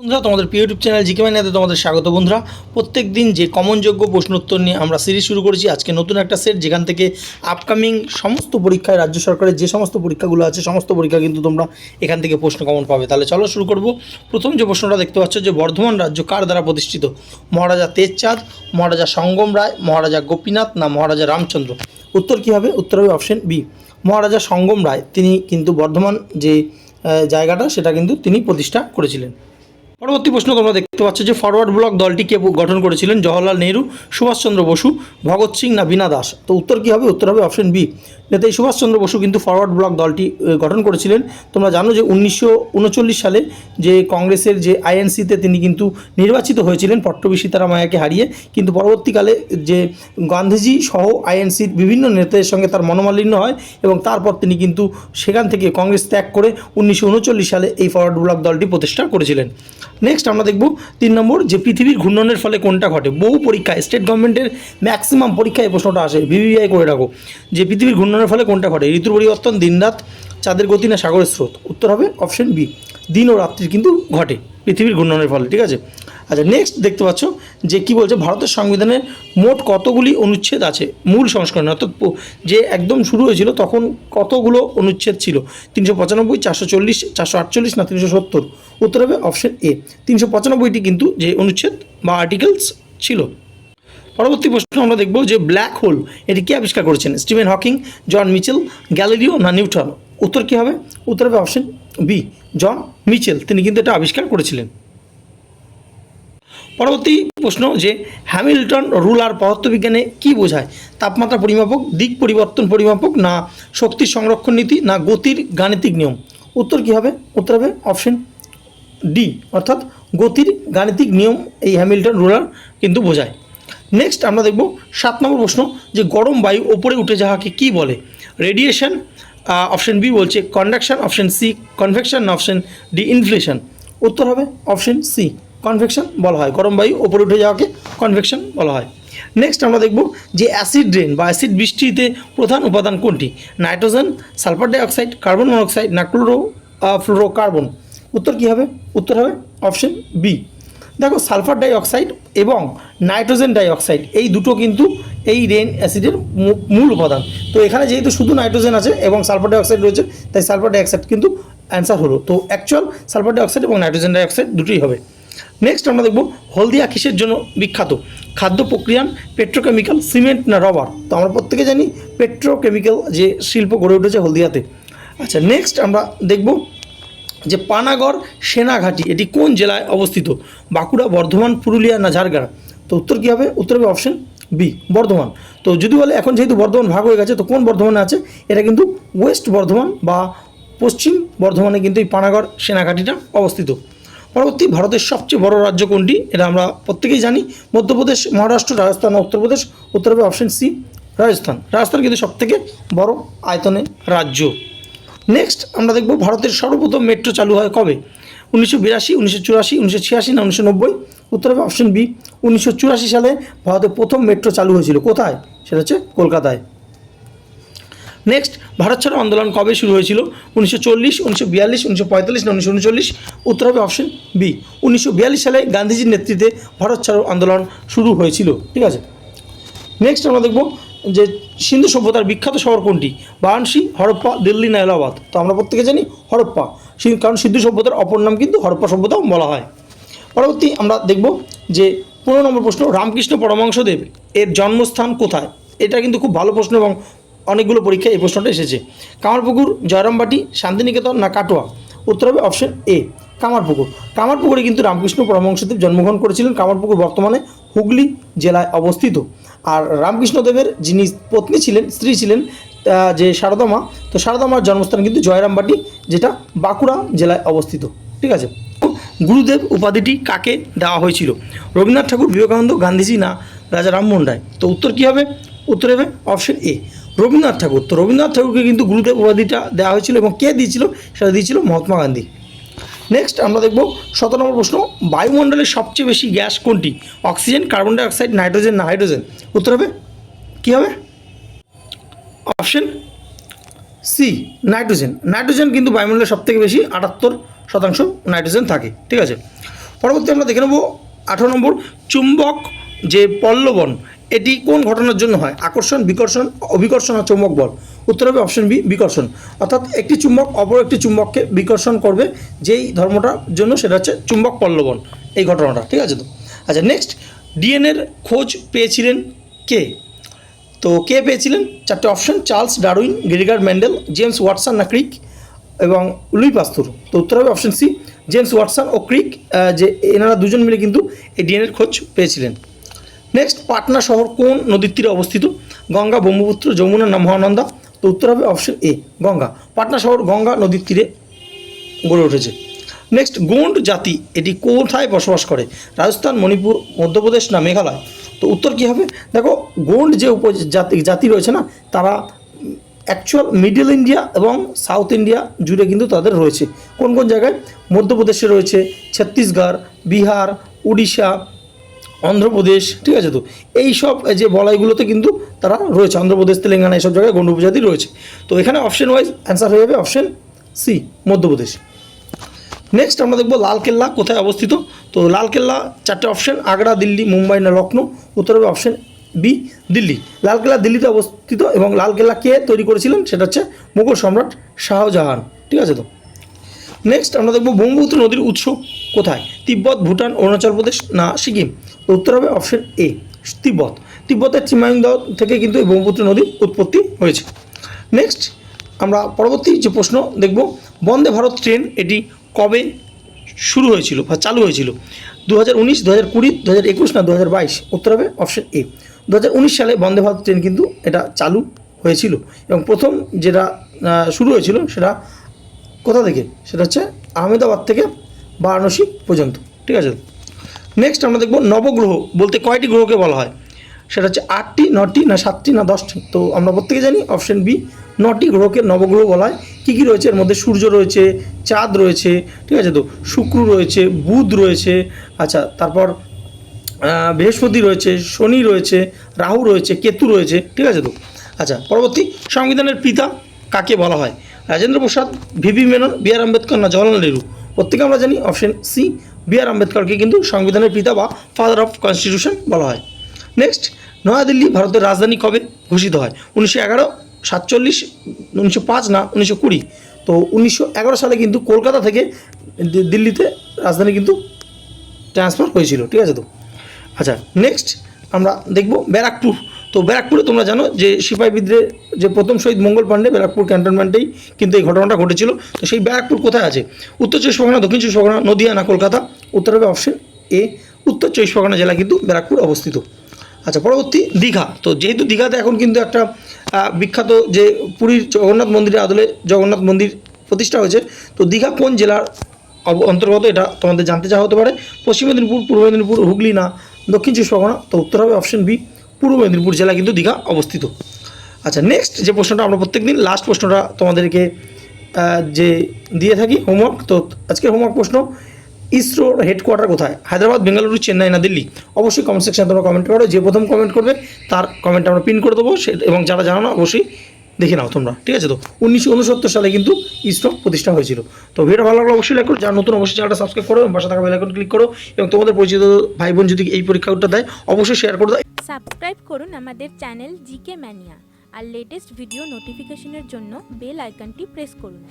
বন্ধুরা, তোমাদের YouTube channel GK মাইনাতে তোমাদের স্বাগত। বন্ধুরা, প্রত্যেক দিন যে কমনযোগ্য প্রশ্ন উত্তর নিয়ে আমরা সিরিজ শুরু করেছি, আজকে নতুন একটা সেট যেখান থেকে আপকামিং সমস্ত পরীক্ষায় রাজ্য সরকারের যে সমস্ত পরীক্ষাগুলো আছে সমস্ত পরীক্ষা কিন্তু তোমরা এখান থেকে প্রশ্ন কমন পাবে। তাহলে চলো শুরু করব। প্রথম যে প্রশ্নটা দেখতে পাচ্ছ যে বর্ধমান রাজ্য কার দ্বারা প্রতিষ্ঠিত? মহারাজা তেজচাঁদ, মহারাজা সঙ্গম রায়, মহারাজা গোপীনাথ না মহারাজা রামচন্দ্র? উত্তর কী হবে? উত্তর হবে অপশন বি, মহারাজা সঙ্গম রায়। তিনি কিন্তু বর্ধমান যে জায়গাটা সেটা কিন্তু তিনি প্রতিষ্ঠা করেছিলেন। পরবর্তী প্রশ্ন তোমরা দেখতে পাচ্ছ যে ফরওয়ার্ড ব্লক দলটি কে গঠন করেছিলেন? জওহরলাল নেহরু, সুভাষচন্দ্র বসু, ভগৎ সিং না বীণা দাস? তো উত্তর কী হবে? উত্তর হবে অপশন বি, নেতাজি সুভাষচন্দ্র বসু কিন্তু ফরওয়ার্ড ব্লক দলটি গঠন করেছিলেন। তোমরা জানো যে 1939 সালে যে কংগ্রেসের যে আইএনসিতে তিনি কিন্তু নির্বাচিত হয়েছিলেন পট্টবী সীতারামায়াকে হারিয়ে, কিন্তু পরবর্তীকালে যে গান্ধীজি সহ আইএনসির বিভিন্ন নেতাদের সঙ্গে তার মনোমালিন্য হয় এবং তারপর তিনি কিন্তু সেখান থেকে কংগ্রেস ত্যাগ করে 1939 সালে এই ফরওয়ার্ড ব্লক দলটি প্রতিষ্ঠা করেছিলেন। নেক্সট আমরা দেখব 3 নম্বর যে পৃথিবীর ঘূর্ণনের ফলে কোনটা ঘটে? বহু পরীক্ষায় স্টেট গভর্নমেন্টের ম্যাক্সিমাম পরীক্ষায় এই প্রশ্নটা আসে, ভিভিআই করে রাখো যে পৃথিবীর ঘূর্ণনের ফলে কোনটা ঘটে? ঋতুর পরিবর্তন, দিনরাত, চাঁদের গতি না সাগরের স্রোত? উত্তর হবে অপশন বি, দিন ও রাত্রির কিন্তু ঘটে পৃথিবীর ঘূর্ণনের ফলে। ঠিক আছে, আচ্ছা নেক্সট দেখতে পাচ্ছ যে কি বলছে ভারতের সংবিধানের মোট কতগুলি অনুচ্ছেদ আছে মূল সংস্করণে, অর্থাৎ যে একদম শুরু হয়েছিল তখন কতগুলো অনুচ্ছেদ ছিল? 395, 440, 448 না 370? উত্তর হবে অপশন এ, 395টি কিন্তু যে অনুচ্ছেদ বা আর্টিকেলস ছিল। পরবর্তী প্রশ্ন আমরা দেখব যে ব্ল্যাক হোল এটি কে আবিষ্কার করেছেন? স্টিফেন হকিং, জন মিচেল, গ্যালিলিও না নিউটন? উত্তর কী হবে? উত্তর হবে অপশন বি, জন মিচেল। তিনি কিন্তু এটা আবিষ্কার করেছিলেন। পরবর্তী প্রশ্ন যে হ্যামিল্টন রুলার পদার্থবিজ্ঞানে কী বোঝায়? তাপমাত্রা পরিমাপক, দিক পরিবর্তন পরিমাপক না শক্তির সংরক্ষণ নীতি না গতির গাণিতিক নিয়ম? উত্তর কী হবে? উত্তর হবে অপশন ডি, অর্থাৎ গতির গাণিতিক নিয়ম এই হ্যামিল্টন রুলার কিন্তু বোঝায়। নেক্সট আমরা দেখব 7 নম্বর প্রশ্ন যে গরম বায়ু ওপরে উঠে যাওয়াকে কী বলে? রেডিয়েশন, অপশন বি বলছে conduction, option C convection, option D inflation? উত্তর হবে অপশন সি, কনভেকশন বলা হয়। গরম বায়ু ওপরে উঠে যাওয়াকে কনভেকশন বলা হয়। নেক্সট আমরা দেখব যে অ্যাসিড রেন বা অ্যাসিড বৃষ্টিতে প্রধান উপাদান কোনটি? Nitrogen, sulphur dioxide, carbon monoxide না ফ্লোরোকার্বন? উত্তর কী হবে? উত্তর হবে অপশন বি। দেখো সালফার ডাইঅক্সাইড এবং নাইট্রোজেন ডাইঅক্সাইড এই দুটো কিন্তু এই রেন অ্যাসিডের মূল উপাদান। তো এখানে যেহেতু শুধু নাইট্রোজেন আছে এবং সালফার ডাইঅক্সাইড রয়েছে, তাই সালফার ডাইঅক্সাইড কিন্তু অ্যান্সার হলো। তো অ্যাকচুয়াল সালফার ডাইঅক্সাইড এবং নাইট্রোজেন ডাইঅক্সাইড দুটোই হবে। নেক্সট আমরা দেখব হলদিয়া কিসের জন্য বিখ্যাত? খাদ্য প্রক্রিয়ান, পেট্রোকেমিক্যাল, সিমেন্ট না রবার? তো আমরা প্রত্যেকে জানি পেট্রোকেমিক্যাল যে শিল্প গড়ে উঠেছে হলদিয়াতে। আচ্ছা নেক্সট আমরা দেখব যে পানাগড় সেনাঘাঁটি এটি কোন জেলায় অবস্থিত? বাঁকুড়া, বর্ধমান, পুরুলিয়া না ঝাড়গ্রাম? তো উত্তর কী হবে? উত্তর হবে অপশন বি, বর্ধমান। তো যদি বলে এখন যেহেতু বর্ধমান ভাগ হয়ে গেছে তো কোন বর্ধমানে আছে? এটা কিন্তু ওয়েস্ট বর্ধমান বা পশ্চিম বর্ধমানে কিন্তু এই পানাগড় সেনাঘাঁটিটা অবস্থিত। পরবর্তী ভারতের সবচেয়ে বড় রাজ্য কোনটি? এটা আমরা প্রত্যেকেই জানি, মধ্যপ্রদেশ, মহারাষ্ট্র, রাজস্থান, উত্তরপ্রদেশ? উত্তর হবে অপশন সি, রাজস্থান। রাজস্থান কিন্তু সবথেকে বড় আয়তনে রাজ্য। নেক্সট আমরা দেখব ভারতের সর্বপ্রথম মেট্রো চালু হয় কবে? 1982, 1984, 1986 না 1990? উত্তর হবে অপশন বি, 1984 সালে ভারতের প্রথম মেট্রো চালু হয়েছিল। কোথায়? সেটা হচ্ছে কলকাতায়। নেক্সট ভারত ছাড়ো আন্দোলন কবে শুরু হয়েছিল? 1940, 1942, 1945 না 1939? উত্তর হবে অপশন বি, 1942 সালে গান্ধীজির নেতৃত্বে ভারত ছাড়ো আন্দোলন শুরু হয়েছিল। ঠিক আছে, নেক্সট আমরা দেখব যে সিন্ধু সভ্যতার বিখ্যাত শহর কোনটি? বারাণসী, হরপ্পা, দিল্লি না এলাহাবাদ? তো আমরা প্রত্যেকে জানি হরপ্পা, কারণ সিন্ধু সভ্যতার অপর নাম কিন্তু হরপ্পা সভ্যতাও বলা হয়। পরবর্তী আমরা দেখব যে 15 নম্বর প্রশ্ন রামকৃষ্ণ পরমহংসদেব এর জন্মস্থান কোথায়? এটা কিন্তু খুব ভালো প্রশ্ন এবং অনেকগুলো পরীক্ষায় এই প্রশ্নটা এসেছে। কামারপুকুর, জয়রামবাটি, শান্তিনিকেতন না কাটোয়া? উত্তর হবে অপশন এ, কামারপুকুর। কামারপুকুরে কিন্তু রামকৃষ্ণ পরমহংসদেব জন্মগ্রহণ করেছিলেন। কামারপুকুর বর্তমানে হুগলি জেলায় অবস্থিত। আর রামকৃষ্ণদেবের যিনি পত্নী ছিলেন, স্ত্রী ছিলেন যে সারদা মা, তো সারদা মার জন্মস্থান কিন্তু জয়রামবাটি, যেটা বাঁকুড়া জেলায় অবস্থিত। ঠিক আছে, গুরুদেব উপাধিটি কাকে দেওয়া হয়েছিল? রবীন্দ্রনাথ ঠাকুর, বিবেকানন্দ, গান্ধীজি না রাজা রামমোহন রায়? তো উত্তর কী হবে? উত্তর হবে অপশন এ, রবীন্দ্রনাথ ঠাকুর। তো রবীন্দ্রনাথ ঠাকুরকে কিন্তু গুরুদেব উপাধিটা দেওয়া হয়েছিল এবং কে দিয়েছিল? সেটা দিয়েছিল মহাত্মা গান্ধী। নেক্সট আমরা দেখব 17 নম্বর প্রশ্ন বায়ুমণ্ডলের সবচেয়ে বেশি গ্যাস কোনটি? অক্সিজেন, কার্বন ডাইঅক্সাইড, নাইট্রোজেন না হাইড্রোজেন? উত্তর হবে কী হবে? Option C, nitrogen. নাইট্রোজেন কিন্তু বায়ুমণ্ডলের সবথেকে বেশি, 78% নাইট্রোজেন থাকে। ঠিক আছে, পরবর্তী আমরা দেখে নেব 18 নম্বর, চুম্বক যে পল্লবন এটি কোন ঘটনার জন্য হয়? আকর্ষণ, বিকর্ষণ, অভিকর্ষণ আর চৌম্বক বল। উত্তর হবে অপশন বি, বিকর্ষণ। অর্থাৎ একটি চুম্বক অপর একটি চুম্বককে বিকর্ষণ করবে যেই ধর্মটার জন্য, সেটা হচ্ছে চুম্বক পল্লবন, এই ঘটনাটা। ঠিক আছে তো? আচ্ছা, নেক্সট, ডিএনএর খোঁজ পেয়েছিলেন কে? তো কে পেয়েছিলেন? চারটে option, Charles Darwin, Gregor Mendel, James Watson না ক্রিক এবং লুই পাস্তুর। তো উত্তর হবে অপশন সি, জেমস ওয়াটসন ও ক্রিক, যে এনারা দুজন মিলে কিন্তু এই ডিএনএর খোঁজ পেয়েছিলেন। নেক্সট, পাটনা শহর কোন নদীর তীরে অবস্থিত? গঙ্গা, ব্রহ্মপুত্র, যমুনা না মহানন্দা? তো উত্তর হবে অপশন এ, গঙ্গা। পাটনা শহর গঙ্গা নদীর তীরে গড়ে উঠেছে। নেক্সট, গোন্ড জাতি এটি কোথায় বসবাস করে? রাজস্থান, মণিপুর, মধ্যপ্রদেশ না মেঘালয়? তো উত্তর কী হবে? দেখো, গোন্ড যে জাতি রয়েছে না, তারা অ্যাকচুয়াল মিডল ইন্ডিয়া এবং সাউথ ইন্ডিয়া জুড়ে কিন্তু তাদের রয়েছে। কোন কোন জায়গায়? মধ্যপ্রদেশে রয়েছে, ছত্তিশগড়, বিহার, উড়িষ্যা, অন্ধ্রপ্রদেশ। ঠিক আছে তো? এই সব যে বলয়গুলোতে কিন্তু তারা রয়েছে, অন্ধ্রপ্রদেশ, তেলেঙ্গানা, এইসব জায়গায় গণ্ড উপজাতি রয়েছে। তো এখানে অপশন ওয়াইজ অ্যান্সার হয়ে যাবে অপশন সি, মধ্যপ্রদেশ। নেক্সট আমরা দেখব লালকেল্লা কোথায় অবস্থিত? তো লালকেল্লা চারটে অপশন, আগ্রা, দিল্লি, মুম্বাই না লখনৌ? উত্তর হবে অপশন বি, দিল্লি। লালকেল্লা দিল্লিতে অবস্থিত এবং লালকেল্লা কে তৈরি করেছিলেন? সেটা হচ্ছে মুঘল সম্রাট শাহজাহান। ঠিক আছে তো? নেক্সট আমরা দেখব ব্রহ্মপুত্র নদীর উৎস কোথায়? তিব্বত, ভুটান, অরুণাচল প্রদেশ না সিকিম? উত্তর হবে অপশন এ, তিব্বত। তিব্বতের চিমাইংদাও থেকে কিন্তু এই ব্রহ্মপুত্র নদীর উৎপত্তি হয়েছে। নেক্সট আমরা পরবর্তী যে প্রশ্ন দেখব, বন্দে ভারত ট্রেন এটি কবে শুরু হয়েছিল বা চালু হয়েছিল? 2019, 2020, 2021 না 2022? উত্তর হবে অপশন এ, 2019 সালে বন্দে ভারত ট্রেন কিন্তু এটা চালু হয়েছিল এবং প্রথম যেটা শুরু হয়েছিল সেটা কোথা থেকে? সেটা হচ্ছে আহমেদাবাদ থেকে বারাণসী পর্যন্ত। ঠিক আছে? নেক্সট আমরা দেখব নবগ্রহ বলতে কয়টি গ্রহকে বলা হয়? সেটা হচ্ছে 8টি, 9টি না 7টি না 10টি? তো আমরা প্রত্যেকে জানি অপশন বি, 9টি গ্রহকে নবগ্রহ বলা হয়। কী কী রয়েছে এর মধ্যে? সূর্য রয়েছে, চাঁদ রয়েছে, ঠিক আছে তো, শুক্র রয়েছে, বুধ রয়েছে, আচ্ছা তারপর বৃহস্পতি রয়েছে, শনি রয়েছে, রাহু রয়েছে, কেতু রয়েছে। ঠিক আছে তো? আচ্ছা, পরবর্তী, সংবিধানের পিতা কাকে বলা হয়? রাজেন্দ্র প্রসাদ, ভিভি মেনন, বি আর আম্বেদকর না জওয়াহরলাল নেহরু? প্রত্যেকে আমরা জানি অপশন সি, বি আর আম্বেদকরকে কিন্তু সংবিধানের পিতা বা ফাদার অফ কনস্টিটিউশন বলা হয়। নেক্সট, নয়াদিল্লি ভারতের রাজধানী কবে ঘোষিত হয়? 1911, 1947, 1905 না 1920? তো 1911 সালে কিন্তু কলকাতা থেকে দিল্লিতে রাজধানী কিন্তু ট্রান্সফার হয়েছিল। ঠিক আছে তো? আচ্ছা, নেক্সট আমরা দেখব ব্যারাকপুর। তো ব্যারাকপুরে তোমরা জানো যে সিপাহি বিদ্রোহে যে প্রথম শহীদ মঙ্গল পাণ্ডে ব্যারাকপুর ক্যান্টনমেন্টেই কিন্তু এই ঘটনাটা ঘটেছিল। তো সেই ব্যারাকপুর কোথায় আছে? উত্তর চব্বিশ পরগনা, দক্ষিণ চব্বিশ পরগনা, নদিয়া না কলকাতা? উত্তর হবে অপশন এ, উত্তর চব্বিশ পরগনা জেলা কিন্তু ব্যারাকপুর অবস্থিত। আচ্ছা, পরবর্তী দীঘা। তো যেহেতু দীঘাতে এখন কিন্তু একটা বিখ্যাত যে পুরীর জগন্নাথ মন্দিরের আদলে জগন্নাথ মন্দির প্রতিষ্ঠা হয়েছে, তো দীঘা কোন জেলার অন্তর্গত? এটা তোমাদের জানতে চাওয়া হতে পারে। পশ্চিম মেদিনীপুর, পূর্ব মেদিনীপুর, হুগলি না দক্ষিণ চব্বিশ পরগনা? তো উত্তর হবে অপশন বি, পূর্ব মেদিনীপুর জেলা কিন্তু দীঘা অবস্থিত। আচ্ছা, নেক্সট যে প্রশ্নটা আমরা প্রত্যেকদিন লাস্ট প্রশ্নটা তোমাদেরকে যে দিয়ে থাকি হোমওয়ার্ক, তো আজকের হোমওয়ার্ক প্রশ্ন, ইসরোর হেডকোয়ার্টার কোথায়? হায়দ্রাবাদ, বেঙ্গালুরু, চেন্নাই না দিল্লি? অবশ্যই কমেন্ট সেকশনে তোমরা কমেন্ট করো। যে প্রথম কমেন্ট করবে তার কমেন্ট আমরা পিন করে দেবো, এবং যারা জানো না অবশ্যই দেখে নাও তোমরা। ঠিক আছে তো? 1969 সালে কিন্তু ইসরো প্রতিষ্ঠা হয়েছিল। তো ভিডিও ভালো লাগলে অবশ্যই লাইক করো, যারা নতুন অবশ্যই চ্যানেলটা সাবস্ক্রাইব করো এবং পাশে থাকা বেল আইকন ক্লিক করো, এবং তোমাদের পরিচিত ভাই বোন যদি এই পরীক্ষাটা দেয় অবশ্যই শেয়ার করে দাও। সাবস্ক্রাইব করুন আমাদের চ্যানেল জিকে ম্যানিয়া আর লেটেস্ট ভিডিও নোটিফিকেশনের জন্য বেল আইকনটি প্রেস করুন।